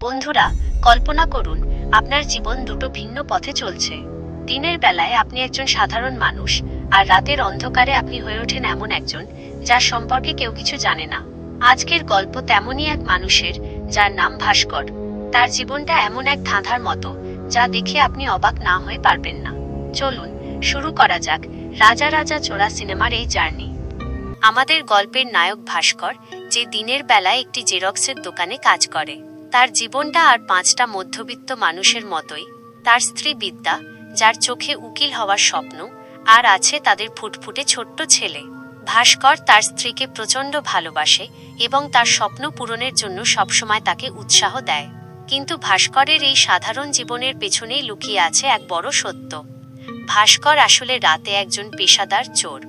বন্ধুরা, কল্পনা করুন আপনার জীবন দুটো ভিন্ন পথে চলছে। দিনের বেলায় আপনি একজন সাধারণ মানুষ, আর রাতের অন্ধকারে আপনি হয়ে ওঠেন এমন একজন যার সম্পর্কে কেউ কিছু জানে না। আজকের গল্প তেমনই এক মানুষের, যার নাম ভাস্কর। তার জীবনটা এমন এক ধাঁধার মতো, যা দেখে আপনি অবাক না হয়ে পারবেন না। চলুন শুরু করা যাক রাজা রাজা চোরা সিনেমার এই জার্নি। আমাদের গল্পের নায়ক ভাস্কর, যে দিনের বেলায় একটি জেরক্সের দোকানে কাজ করে। তার জীবনটা আর পাঁচটা মধ্যবিত্ত মানুষের মতোই। তার স্ত্রী বিদ্যা, যার চোখে উকিল হওয়ার স্বপ্ন, আর আছে তাদের ফুটফুটে ছোট্ট ছেলে। ভাস্কর তার স্ত্রীকে প্রচণ্ড ভালোবাসে এবং তার স্বপ্ন পূরণের জন্য সবসময় তাকে উৎসাহ দেয়। কিন্তু ভাস্করের এই সাধারণ জীবনের পেছনেই লুকিয়ে আছে এক বড় সত্য। ভাস্কর আসলে রাতে একজন পেশাদার চোর।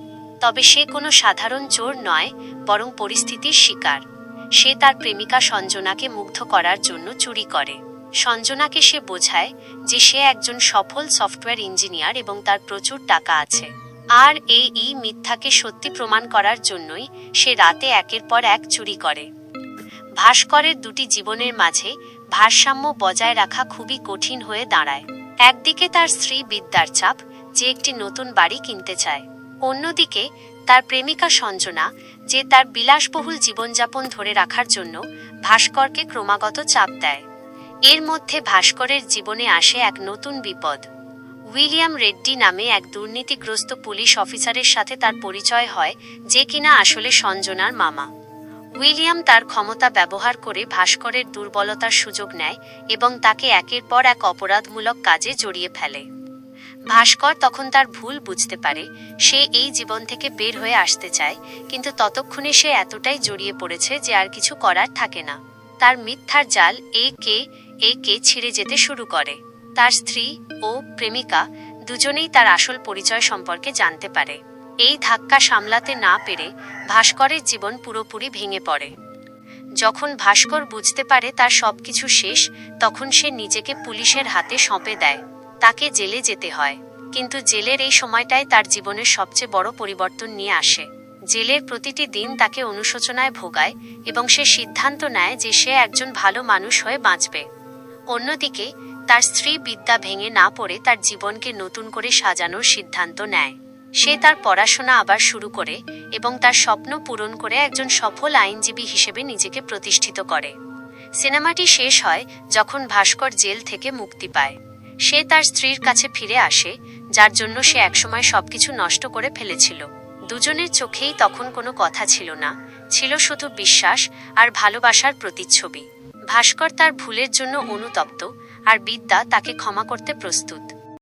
তবে সে কোনো সাধারণ চোর নয়, বরং পরিস্থিতির শিকার। সে তার প্রেমিকা সঞ্জনাকে মুগ্ধ করার জন্য চুরি করে। সঞ্জনাকে সে বোঝায় যে সে একজন সফল সফটওয়্যার ইঞ্জিনিয়ার এবং তার প্রচুর টাকা আছে। আর এই মিথ্যাকে সত্যি প্রমাণ করার জন্যই সে রাতে একের পর এক চুরি করে। ভাস্করের দুটি জীবনের মাঝে ভারসাম্য বজায় রাখা খুবই কঠিন হয়ে দাঁড়ায়। একদিকে তার স্ত্রী বিদ্যার চাপ, যে একটি নতুন বাড়ি কিনতে চায়। অন্যদিকে তার প্রেমিকা সঞ্জনা, যে তার বিলাসবহুল জীবনযাপন ধরে রাখার জন্য ভাস্করকে ক্রমাগত চাপ দেয়। এর মধ্যে ভাস্করের জীবনে আসে এক নতুন বিপদ। উইলিয়াম রেড্ডি নামে এক দুর্নীতিগ্রস্ত পুলিশ অফিসারের সাথে তার পরিচয় হয়, যে কিনা আসলে সঞ্জনার মামা। উইলিয়াম তার ক্ষমতা ব্যবহার করে ভাস্করের দুর্বলতার সুযোগ নেয় এবং তাকে একের পর এক অপরাধমূলক কাজে জড়িয়ে ফেলে। ভাস্কর তখন তার ভুল বুঝতে পারে। সে এই জীবন থেকে বের হয়ে আসতে চায়, কিন্তু ততক্ষণে সে এতটাই জড়িয়ে পড়েছে যে আর কিছু করার থাকে না। তার মিথ্যার জাল একে ছিঁড়ে যেতে শুরু করে। তার স্ত্রী ও প্রেমিকা দুজনেই তার আসল পরিচয় সম্পর্কে জানতে পারে। এই ধাক্কা সামলাতে না পেরে ভাস্করের জীবন পুরোপুরি ভেঙে পড়ে। যখন ভাস্কর বুঝতে পারে তার সবকিছু শেষ, তখন সে নিজেকে পুলিশের হাতে সঁপে দেয়। তাকে জেলে যেতে হয়। কিন্তু জেলের এই সময়টাই তার জীবনের সবচেয়ে বড় পরিবর্তন নিয়ে আসে। জেলের প্রতিটি দিন তাকে অনুশোচনায় ভোগায় এবং সে সিদ্ধান্ত নেয় যে সে একজন ভালো মানুষ হয়ে বাঁচবে। অন্যদিকে তার স্ত্রী বিদ্যা ভেঙে না পড়ে তার জীবনকে নতুন করে সাজানোর সিদ্ধান্ত নেয়। সে তার পড়াশোনা আবার শুরু করে এবং তার স্বপ্ন পূরণ করে একজন সফল আইনজীবী হিসেবে নিজেকে প্রতিষ্ঠিত করে। সিনেমাটি শেষ হয় যখন ভাস্কর জেল থেকে মুক্তি পায়। সে তার স্ত্রীর কাছে ফিরে আসে, যার জন্য সে একসময় সবকিছু নষ্ট করে ফেলেছিল। দুজনের চোখেই তখন কোনো কথা ছিল না, ছিল শুধু বিশ্বাস আর ভালোবাসার প্রতিচ্ছবি। ভাস্কর তার ভুলের জন্য অনুতপ্ত, আর বিদ্যা তাকে ক্ষমা করতে প্রস্তুত।